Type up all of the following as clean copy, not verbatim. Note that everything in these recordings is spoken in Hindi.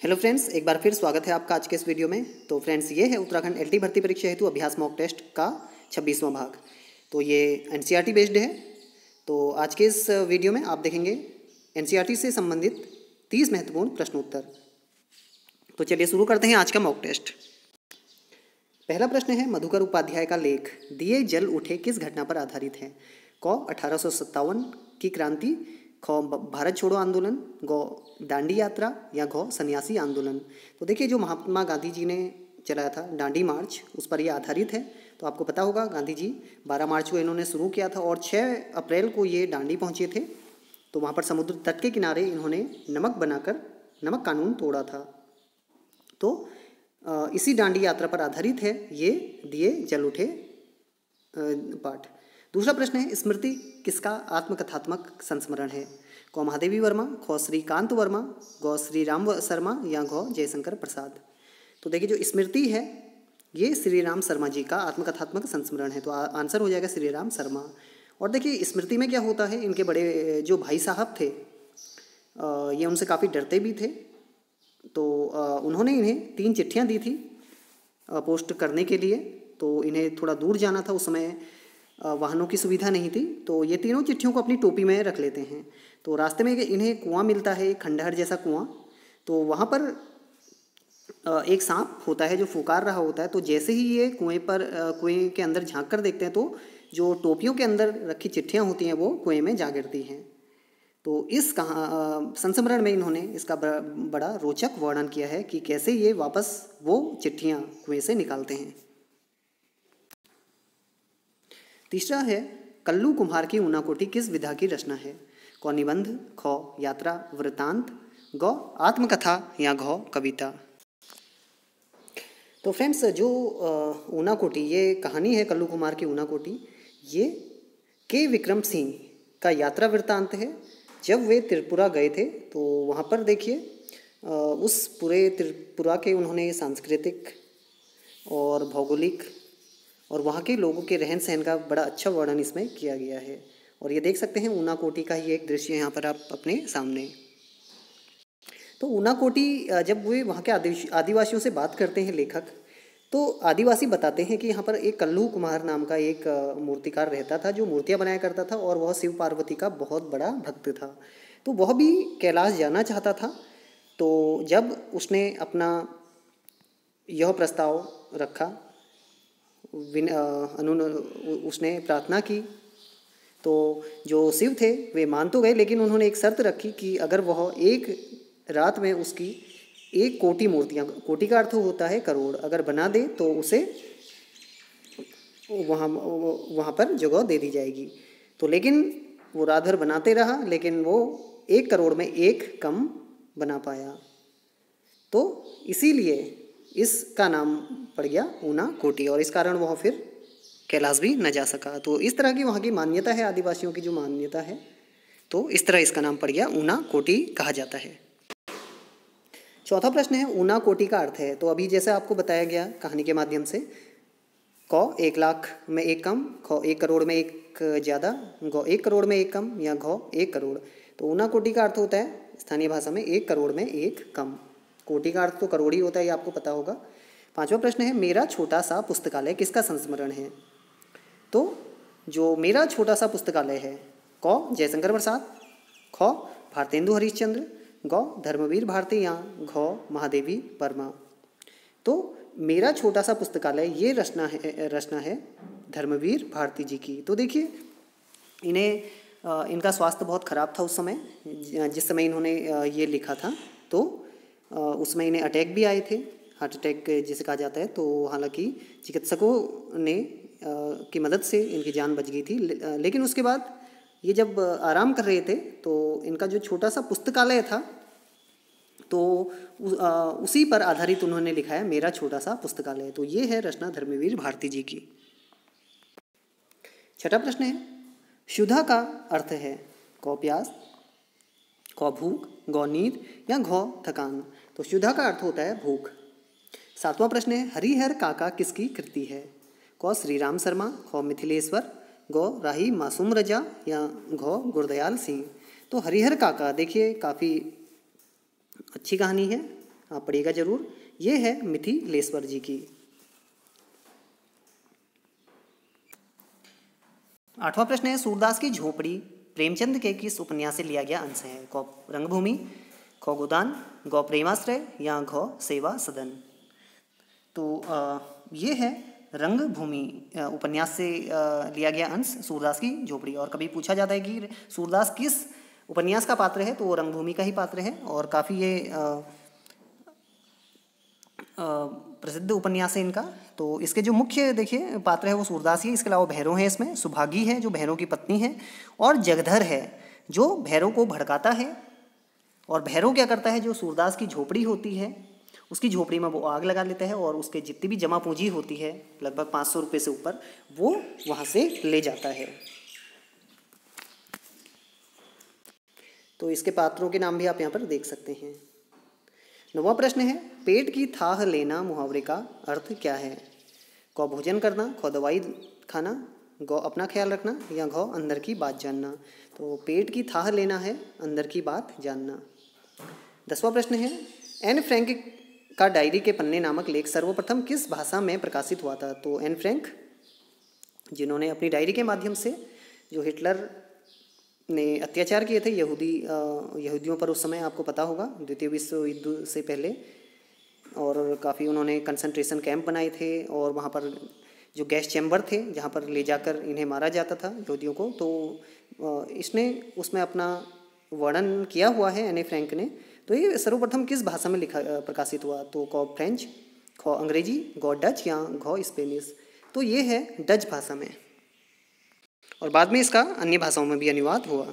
हेलो फ्रेंड्स, एक बार फिर स्वागत है आपका आज के इस वीडियो में। तो फ्रेंड्स, ये है उत्तराखंड एलटी भर्ती परीक्षा हेतु अभ्यास मॉक टेस्ट का 26वां भाग। तो ये एनसीईआरटी बेस्ड है। तो आज के इस वीडियो में आप देखेंगे एनसीईआरटी से संबंधित 30 महत्वपूर्ण प्रश्नोत्तर। तो चलिए शुरू करते हैं आज का मॉक टेस्ट। पहला प्रश्न है, मधुकर उपाध्याय का लेख दिए जल उठे किस घटना पर आधारित है? क 1857 की क्रांति, ख भारत छोड़ो आंदोलन, ग दांडी यात्रा या घ सन्यासी आंदोलन। तो देखिए, जो महात्मा गांधी जी ने चलाया था दांडी मार्च, उस पर यह आधारित है। तो आपको पता होगा, गांधी जी 12 मार्च को इन्होंने शुरू किया था और 6 अप्रैल को ये दांडी पहुँचे थे। तो वहाँ पर समुद्र तट के किनारे इन्होंने नमक बनाकर नमक कानून तोड़ा था। तो इसी दांडी यात्रा पर आधारित है ये दिए जल उठे पाठ। दूसरा प्रश्न है, स्मृति किसका आत्मकथात्मक संस्मरण है? क महादेवी वर्मा, ख श्रीकांत वर्मा, ग श्री राम शर्मा या घ जयशंकर प्रसाद। तो देखिए, जो स्मृति है ये श्री राम शर्मा जी का आत्मकथात्मक संस्मरण है। तो आंसर हो जाएगा श्री राम शर्मा। और देखिए, स्मृति में क्या होता है, इनके बड़े जो भाई साहब थे ये उनसे काफ़ी डरते भी थे। तो उन्होंने इन्हें 3 चिट्ठियाँ दी थी पोस्ट करने के लिए। तो इन्हें थोड़ा दूर जाना था, उस समय वाहनों की सुविधा नहीं थी। तो ये तीनों चिट्ठियों को अपनी टोपी में रख लेते हैं। तो रास्ते में इन्हें कुआं मिलता है, खंडहर जैसा कुआं। तो वहाँ पर एक सांप होता है जो फुकार रहा होता है। तो जैसे ही ये कुएं के अंदर झांक कर देखते हैं तो जो टोपियों के अंदर रखी चिट्ठियाँ होती हैं वो कुएं में जा गिरती हैं। तो इस संस्मरण में इन्होंने इसका बड़ा रोचक वर्णन किया है कि कैसे ये वापस वो चिट्ठियाँ कुएं से निकालते हैं। तीसरा है, कल्लू कुम्हार की ऊनाकोटी किस विधा की रचना है? क निबंध, ख यात्रा वृत्तांत, ग आत्मकथा या घ कविता। तो फ्रेंड्स, जो ऊनाकोटी ये कहानी है कल्लू कुम्हार की ऊनाकोटी, ये के विक्रम सिंह का यात्रा वृत्तांत है। जब वे त्रिपुरा गए थे तो वहाँ पर देखिए उस पूरे त्रिपुरा के उन्होंने सांस्कृतिक और भौगोलिक और वहाँ के लोगों के रहन सहन का बड़ा अच्छा वर्णन इसमें किया गया है। और ये देख सकते हैं ऊनाकोटी का ही एक दृश्य यहाँ पर आप अपने सामने। तो ऊनाकोटी जब वे वहाँ के आदिवासियों से बात करते हैं लेखक, तो आदिवासी बताते हैं कि यहाँ पर एक कल्लू कुम्हार नाम का एक मूर्तिकार रहता था जो मूर्तियाँ बनाया करता था और वह शिव पार्वती का बहुत बड़ा भक्त था। तो वह भी कैलाश जाना चाहता था। तो जब उसने अपना यह प्रस्ताव रखा, उसने प्रार्थना की, तो जो शिव थे वे मान तो गए, लेकिन उन्होंने एक शर्त रखी कि अगर वह एक रात में उसकी 1 कोटि मूर्तियाँ, कोटि का अर्थ होता है करोड़, अगर बना दे तो उसे वहाँ पर जगह दे दी जाएगी। तो लेकिन वो रात भर बनाते रहा, लेकिन वो 1 करोड़ में 1 कम बना पाया। तो इसीलिए इसका नाम पड़ गया ऊनाकोटी और इस कारण वह फिर कैलाश भी न जा सका। तो इस तरह की वहाँ की मान्यता है, आदिवासियों की जो मान्यता है, तो इस तरह इसका नाम पड़ गया ऊनाकोटी कहा जाता है। चौथा प्रश्न है, ऊनाकोटी का अर्थ है। तो अभी जैसे आपको बताया गया कहानी के माध्यम से, क 1 लाख में 1 कम, ख 1 करोड़ में 1 ज़्यादा, ग 1 करोड़ में 1 कम या घ 1 करोड़। तो ऊनाकोटी का अर्थ होता है स्थानीय भाषा में 1 करोड़ में 1 कम। कोटि का अर्थ तो करोड़ ही होता है, ये आपको पता होगा। 5वां प्रश्न है, मेरा छोटा सा पुस्तकालय किसका संस्मरण है? तो जो मेरा छोटा सा पुस्तकालय है, क जयशंकर प्रसाद, ख भारतेंदु हरिश्चंद्र, ग धर्मवीर भारती या घ महादेवी वर्मा। तो मेरा छोटा सा पुस्तकालय ये रचना है धर्मवीर भारती जी की। तो देखिए, इनका स्वास्थ्य बहुत खराब था उस समय, जिस समय इन्होंने ये लिखा था। तो उसमें इन्हें अटैक भी आए थे, हार्ट अटैक जिसे कहा जाता है। तो हालांकि चिकित्सकों ने की मदद से इनकी जान बच गई थी। लेकिन उसके बाद ये जब आराम कर रहे थे तो इनका जो छोटा सा पुस्तकालय था, तो उसी पर आधारित उन्होंने लिखा है मेरा छोटा सा पुस्तकालय। तो ये है रचना धर्मवीर भारती जी की। 6वां प्रश्न है, क्षुधा का अर्थ है? क प्यास, क भूख, ग नींद या घ थकान। तो क्षुधा का अर्थ होता है भूख। 7वां प्रश्न है, हरिहर काका किसकी कृति है? क श्री राम शर्मा, ख मिथिलेश्वर, ग राही मासूम रजा या घ गुरदयाल सिंह। तो हरिहर काका देखिए काफ़ी अच्छी कहानी है आप पढ़िएगा जरूर। ये है मिथिलेश्वर जी की। 8वां प्रश्न है सूरदास की झोपड़ी प्रेमचंद के किस उपन्यास से लिया गया अंश है? क रंगभूमि, ख गोदान, ग प्रेमाश्रय या घ सेवा सदन। तो ये है रंगभूमि उपन्यास से लिया गया अंश सूरदास की झोपड़ी। और कभी पूछा जाता है कि सूरदास किस उपन्यास का पात्र है, तो वो रंगभूमि का ही पात्र है। और काफ़ी ये प्रसिद्ध उपन्यास है इनका। तो इसके जो मुख्य देखिए पात्र है वो सूरदास ही है। इसके अलावा भैरव है इसमें, सुभागी है जो भैरव की पत्नी है, और जगधर है जो भैरव को भड़काता है। और भैरव क्या करता है, जो सूरदास की झोपड़ी होती है उसकी झोपड़ी में वो आग लगा लेता है और उसके जितनी भी जमा पूंजी होती है लगभग 500 रुपये से ऊपर वो वहाँ से ले जाता है। तो इसके पात्रों के नाम भी आप यहाँ पर देख सकते हैं। 9वां प्रश्न है पेट की थाह लेना मुहावरे का अर्थ क्या है? क भोजन करना, ख दवाई खाना, ग अपना ख्याल रखना या घ अंदर की बात जानना। तो पेट की थाह लेना है अंदर की बात जानना। 10वां प्रश्न है एन फ्रैंक का डायरी के पन्ने नामक लेख सर्वप्रथम किस भाषा में प्रकाशित हुआ था? तो एन फ्रैंक जिन्होंने अपनी डायरी के माध्यम से जो हिटलर ने अत्याचार किए थे यहूदियों पर, उस समय आपको पता होगा द्वितीय विश्व युद्ध से पहले, और काफ़ी उन्होंने कंसंट्रेशन कैंप बनाए थे और वहाँ पर जो गैस चैम्बर थे जहाँ पर ले जाकर इन्हें मारा जाता था यहूदियों को। तो इसने उसमें अपना वर्णन किया हुआ है एने फ्रैंक ने। तो ये सर्वप्रथम किस भाषा में प्रकाशित हुआ? तो क फ्रेंच, ख अंग्रेजी, ग डच या घ स्पेनिश। तो ये है डच भाषा में, और बाद में इसका अन्य भाषाओं में भी अनुवाद हुआ।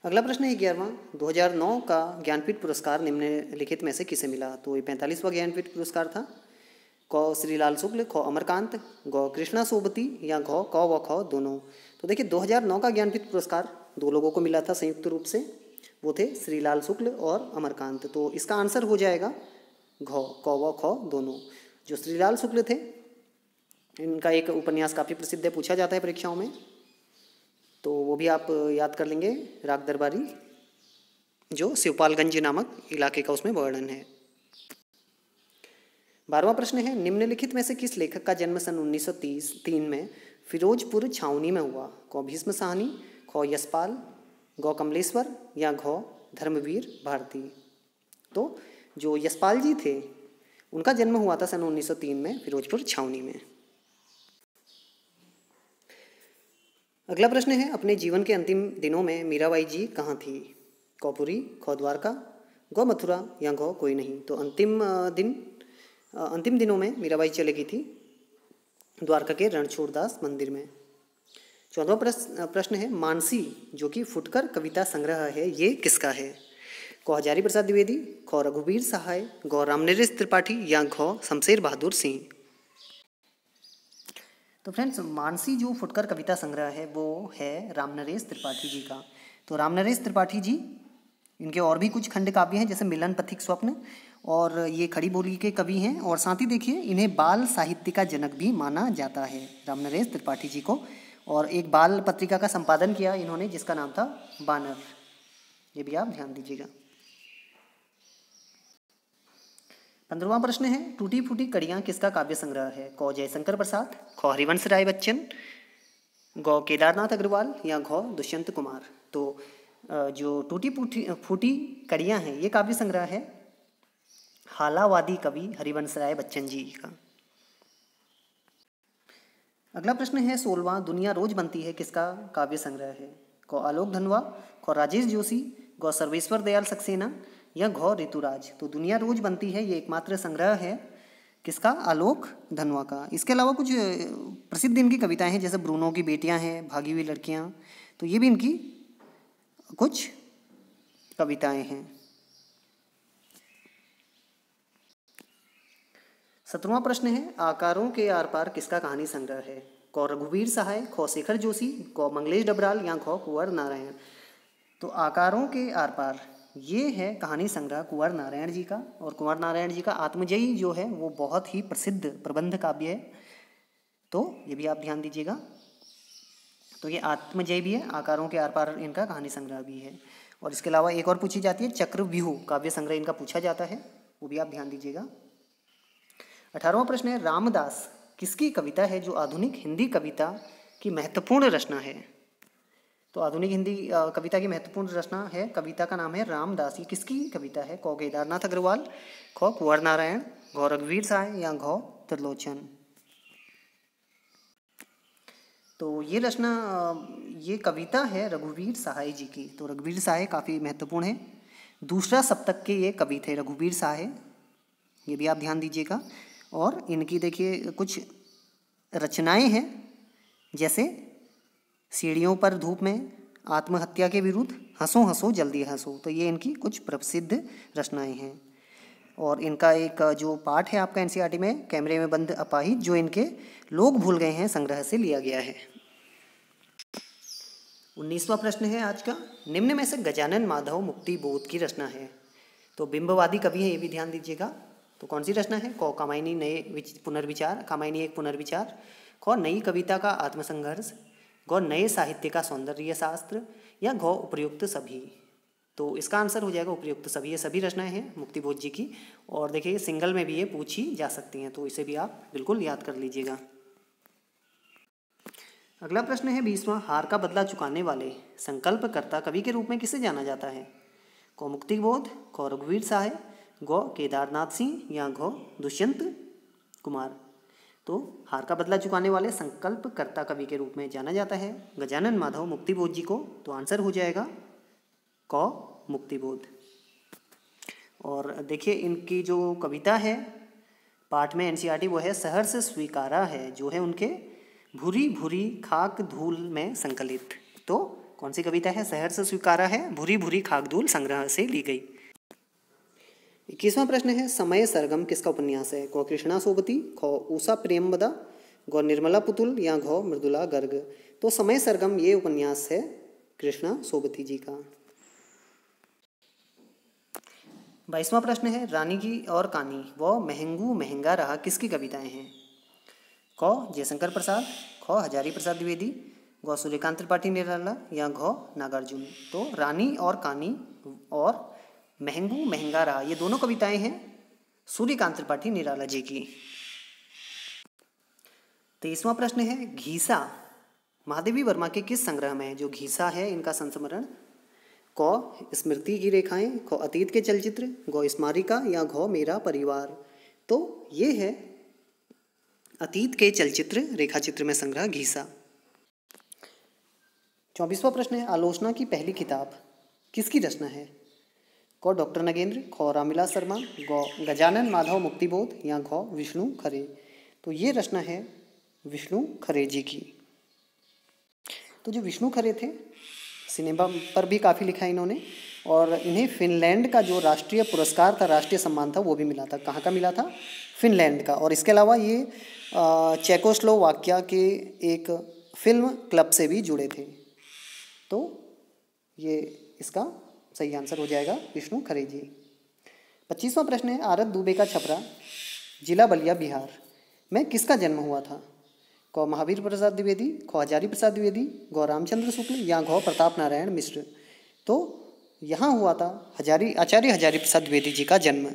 अगला प्रश्न है 11वां 2009 का ज्ञानपीठ पुरस्कार निम्नलिखित में से किसे मिला? तो ये 45वां ज्ञानपीठ पुरस्कार था। क श्रीलाल शुक्ल, ख अमरकांत, ग कृष्णा सोबती या घ क व ख दोनों। तो देखिए 2009 का ज्ञानपीठ पुरस्कार 2 लोगों को मिला था संयुक्त रूप से, वो थे श्रीलाल शुक्ल और अमरकांत। तो इसका आंसर हो जाएगा घ क व ख दोनों। जो श्रीलाल शुक्ल थे इनका एक उपन्यास काफ़ी प्रसिद्ध है, पूछा जाता है परीक्षाओं में, तो वो भी आप याद कर लेंगे, राग दरबारी, जो शिवपालगंज नामक इलाके का उसमें वर्णन है। 12वां प्रश्न है निम्नलिखित में से किस लेखक का जन्म सन 1933 में फिरोजपुर छावनी में हुआ? क भीष्म साहनी, ख यशपाल, ग कमलेश्वर या घ धर्मवीर भारती। तो जो यशपाल जी थे उनका जन्म हुआ था सन 1903 में फिरोजपुर छावनी में। अगला प्रश्न है अपने जीवन के अंतिम दिनों में मीराबाई जी कहाँ थी? क पुरी, ख द्वारका, ग मथुरा या घ कोई नहीं। तो अंतिम दिनों में मीराबाई चली गई थी द्वारका के रणछोड़दास मंदिर में। 14वां प्रश्न है मानसी जो कि फुटकर कविता संग्रह है ये किसका है? क हजारी प्रसाद द्विवेदी, ख रघुवीर सहाय, ग रामनरेश त्रिपाठी या घ शमशेर बहादुर सिंह। तो फ्रेंड्स मानसी जो फुटकर कविता संग्रह है वो है रामनरेश त्रिपाठी जी का। तो रामनरेश त्रिपाठी जी इनके और भी कुछ खंड काव्य हैं जैसे मिलन पथिक स्वप्न, और ये खड़ी बोली के कवि हैं। और साथ ही देखिए इन्हें बाल साहित्य का जनक भी माना जाता है रामनरेश त्रिपाठी जी को। और एक बाल पत्रिका का संपादन किया इन्होंने जिसका नाम था बानर, ये भी आप ध्यान दीजिएगा। 15वां प्रश्न है टूटी फूटी कड़ियाँ किसका काव्य संग्रह है? क जयशंकर प्रसाद, ख हरिवंश राय बच्चन, ग केदारनाथ अग्रवाल या घ दुष्यंत कुमार। तो जो टूटी फूटी कड़ियाँ हैं ये काव्य संग्रह है हालावादी कवि हरिवंश राय बच्चन जी का। अगला प्रश्न है 16वां दुनिया रोज बनती है किसका काव्य संग्रह है? क आलोक धनवा, ख राजेश जोशी, ग सर्वेश्वर दयाल सक्सेना या घ ऋतुराज। तो दुनिया रोज बनती है ये एकमात्र संग्रह है किसका? आलोक धनवा का। इसके अलावा कुछ प्रसिद्ध इनकी कविताएं हैं जैसे ब्रूनो की बेटियां हैं, भागी हुई लड़कियां, तो ये भी इनकी कुछ कविताएं हैं। 17वां प्रश्न है आकारों के आर पार किसका कहानी संग्रह है? क रघुवीर सहाय, ख शेखर जोशी, क मंगलेश डबराल या ख कुंवर नारायण। तो आकारों के आर पार ये है कहानी संग्रह कुंवर नारायण जी का। और कुंवर नारायण जी का आत्मजयी जो है वो बहुत ही प्रसिद्ध प्रबंध काव्य है, तो ये भी आप ध्यान दीजिएगा। तो ये आत्मजयी भी है, आकारों के आर पार इनका कहानी संग्रह भी है। और इसके अलावा एक और पूछी जाती है चक्रव्यूह काव्य संग्रह इनका पूछा जाता है, वो भी आप ध्यान दीजिएगा। 18वां प्रश्न है रामदास किसकी कविता है जो आधुनिक हिंदी कविता की महत्वपूर्ण रचना है। तो आधुनिक हिंदी कविता की महत्वपूर्ण रचना है, कविता का नाम है रामदास। ये किसकी कविता है? क केदारनाथ अग्रवाल, ख कुंवर नारायण, घ रघुवीर सहाय या घ त्रिलोचन। तो ये रचना ये कविता है रघुवीर सहाय जी की। तो रघुवीर सहाय काफ़ी महत्वपूर्ण है, दूसरा सप्तक के ये कवि थे रघुवीर सहाय, ये भी आप ध्यान दीजिएगा। और इनकी देखिए कुछ रचनाएं हैं, जैसे सीढ़ियों पर धूप में, आत्महत्या के विरुद्ध, हंसो हंसो जल्दी हंसो। तो ये इनकी कुछ प्रसिद्ध रचनाएं हैं। और इनका एक जो पाठ है आपका एनसीईआरटी में, कैमरे में बंद अपाहिज, जो इनके लोग भूल गए हैं संग्रह से लिया गया है। 19वां प्रश्न है आज का, निम्न में से गजानन माधव मुक्ति बोध की रचना है। तो बिंबवादी कवि है, ये भी ध्यान दीजिएगा। तो कौन सी रचना है? क कामायनी नए पुनर्विचार, कामायनी एक पुनर्विचार, ख नई कविता का आत्मसंघर्ष, ग नए साहित्य का सौंदर्य शास्त्र, या घ उपयुक्त सभी। तो इसका आंसर हो जाएगा उपयुक्त सभी। ये सभी रचनाएं हैं मुक्तिबोध जी की, और देखिए सिंगल में भी ये पूछी जा सकती हैं, तो इसे भी आप बिल्कुल याद कर लीजिएगा। अगला प्रश्न है 20वां, हार का बदला चुकाने वाले संकल्पकर्ता कवि के रूप में किसे जाना जाता है? क मुक्तिबोध, ख रघुवीर सहाय, ग केदारनाथ सिंह, या घ दुष्यंत कुमार। तो हार का बदला चुकाने वाले संकल्पकर्ता कवि के रूप में जाना जाता है गजानन माधव मुक्तिबोध जी को। तो आंसर हो जाएगा क मुक्तिबोध। और देखिए इनकी जो कविता है पाठ में एनसीईआरटी, वो है सहर्ष स्वीकारा है, जो है उनके भूरी भूरी खाक धूल में संकलित। तो कौन सी कविता है? सहर्ष स्वीकारा है, भूरी भूरी खाक धूल संग्रह से ली गई। 21वां प्रश्न है समय सरगम किसका उपन्यास है? क कृष्णा सोबती, ख उषा प्रेमवदा, ग निर्मला पुतुल, या घ मृदुला गर्ग। तो समय सरगम ये उपन्यास है कृष्णा सोबती जी का। 22वां प्रश्न है रानी की और कानी व महंगू महंगा रहा किसकी कविताएं हैं? क जयशंकर प्रसाद, ख हजारी प्रसाद द्विवेदी, ग सूर्यकांत त्रिपाठी निराला, या घ नागार्जुन। तो रानी और कानी और महंगू महंगा रहा ये दोनों कविताएं हैं सूर्यकांत त्रिपाठी निराला जी की। 23वां प्रश्न है घीसा महादेवी वर्मा के किस संग्रह में है? जो घीसा है इनका संस्मरण, क स्मृति की रेखाएं, ख अतीत के चलचित्र, ग स्मारिका, या घ मेरा परिवार। तो ये है अतीत के चलचित्र रेखाचित्र में संग्रह घीसा। 24वां प्रश्न है आलोचना की पहली किताब किसकी रचना है? क डॉक्टर नगेंद्र, ख रामविलास शर्मा, ग गजानन माधव मुक्तिबोध, या घ विष्णु खरे। तो ये रचना है विष्णु खरे जी की। तो जो विष्णु खरे थे सिनेमा पर भी काफ़ी लिखा है इन्होंने, और इन्हें फिनलैंड का जो राष्ट्रीय पुरस्कार था, राष्ट्रीय सम्मान था, वो भी मिला था। कहाँ का मिला था? फिनलैंड का। और इसके अलावा ये चेकोस्लोवाकिया के एक फिल्म क्लब से भी जुड़े थे। तो ये इसका सही आंसर हो जाएगा विष्णु खरे जी। 25वां प्रश्न है आरत दुबे का छपरा जिला बलिया बिहार में किसका जन्म हुआ था? क महावीर प्रसाद द्विवेदी, ख हजारी प्रसाद द्विवेदी, ग रामचंद्र शुक्ल, या घ प्रताप नारायण मिश्र। तो यहाँ हुआ था आचार्य हजारी प्रसाद द्विवेदी जी का जन्म।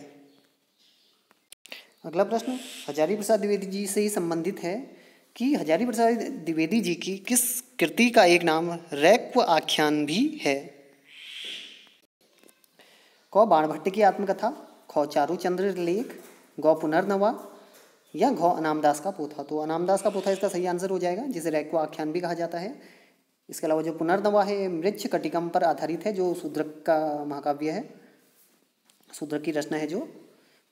अगला प्रश्न हजारी प्रसाद द्विवेदी जी से ही संबंधित है कि हजारी प्रसाद द्विवेदी जी की किस कृति का एक नाम रैक्व आख्यान भी है? क बाणभट्ट की आत्मकथा, ख चारुचंद्र लेख, ग पुनर्नवा, या घ अनामदास का पोथा। तो अनामदास का पोथा इसका सही आंसर हो जाएगा, जिसे रैक्व आख्यान भी कहा जाता है। इसके अलावा जो पुनर्नवा है मृच्छ कटिकम पर आधारित है, जो शूद्रक का महाकाव्य है, शूद्रक की रचना है जो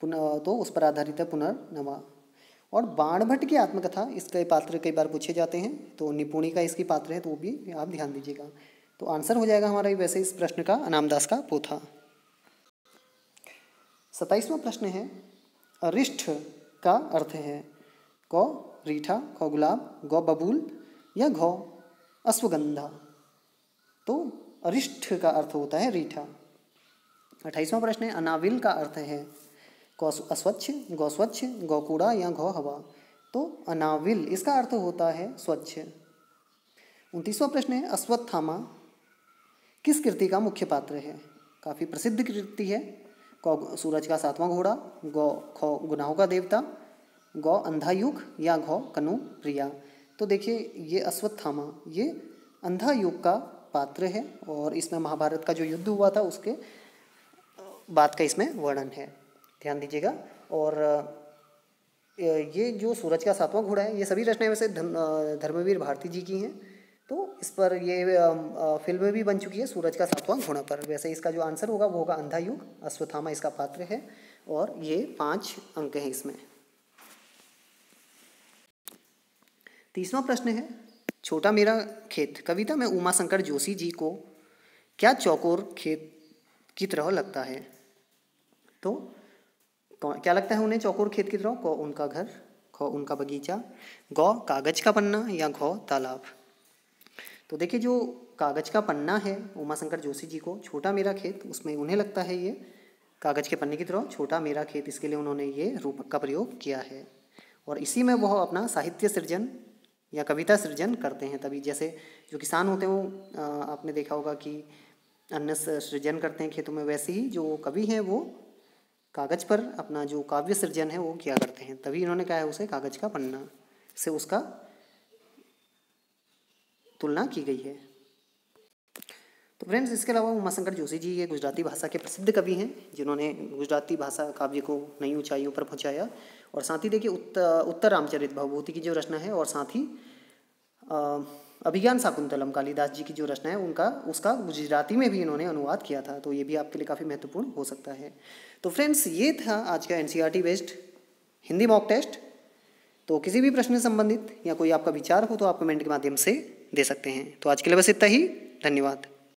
तो उस पर आधारित है पुनर्नवा। और बाणभट्ट की आत्मकथा इसके पात्र कई बार पूछे जाते हैं, तो निपुणिका इसकी पात्र है, तो वो भी आप ध्यान दीजिएगा। तो आंसर हो जाएगा हमारा वैसे इस प्रश्न का अनामदास का पोथा। 27वां प्रश्न है अरिष्ठ का अर्थ है क रीठा, ख गुलाब, ग बबूल, या घ अश्वगंधा। तो अरिष्ठ का अर्थ होता है रीठा। 28वां प्रश्न है अनाविल का अर्थ है क अस्वच्छ, ग स्वच्छ, ग कूड़ा, या घ हवा। तो अनाविल इसका अर्थ होता है स्वच्छ। 29वां प्रश्न है अश्वत्थामा किस कृति का मुख्य पात्र है? काफ़ी प्रसिद्ध कृति है। क सूरज का सातवां घोड़ा, ख गुनाहों का देवता, गौ अंधा युग या घ कनु प्रिया। तो देखिए ये अश्वत्थामा ये अंधा युग का पात्र है और इसमें महाभारत का जो युद्ध हुआ था उसके बात का इसमें वर्णन है, ध्यान दीजिएगा। और ये जो सूरज का सातवां घोड़ा है ये सभी रचनाएं वैसे धर्मवीर भारती जी की हैं। तो इस पर ये फिल्म भी बन चुकी है सूरज का सातवां घोड़ा पर। वैसे इसका जो आंसर होगा वो होगा अंधा युग, अश्वत्थामा इसका पात्र है और ये 5 अंक हैं इसमें। 30वां प्रश्न है, छोटा मेरा खेत कविता में उमाशंकर जोशी जी को क्या चौकोर खेत की तरह लगता है? तो क्या लगता है उन्हें चौकोर खेत की तरह? क उनका घर, ख उनका बगीचा, गौ कागज का पन्ना या घ तालाब। तो देखिए जो कागज का पन्ना है उमाशंकर जोशी जी को, छोटा मेरा खेत, उसमें उन्हें लगता है ये कागज के पन्ने की तरह छोटा मेरा खेत, इसके लिए उन्होंने ये रूपक का प्रयोग किया है और इसी में वह अपना साहित्य सृजन या कविता सृजन करते हैं। तभी जैसे जो किसान होते हैं वो आपने देखा होगा कि अन्न सृजन करते हैं खेतों में, वैसे ही जो कवि हैं वो कागज पर अपना जो काव्य सृजन है वो किया करते हैं, तभी इन्होंने कहा है उसे कागज का पन्ना से उसका तुलना की गई है। तो फ्रेंड्स इसके अलावा उमाशंकर जोशी जी ये गुजराती भाषा के प्रसिद्ध कवि हैं जिन्होंने गुजराती भाषा काव्य को नई ऊंचाइयों पर पहुंचाया। और साथ ही देखिए उत्तर रामचरित भवभूति की जो रचना है और साथ ही अभिज्ञान शाकुंतलम कालिदास जी की जो रचना है उसका गुजराती में भी इन्होंने अनुवाद किया था। तो ये भी आपके लिए काफ़ी महत्वपूर्ण हो सकता है। तो फ्रेंड्स ये था आज का NCERT based Hindi mock test. तो किसी भी प्रश्न से संबंधित या कोई आपका विचार हो तो आप कमेंट के माध्यम से दे सकते हैं। तो आज के लिए बस इतना ही, धन्यवाद।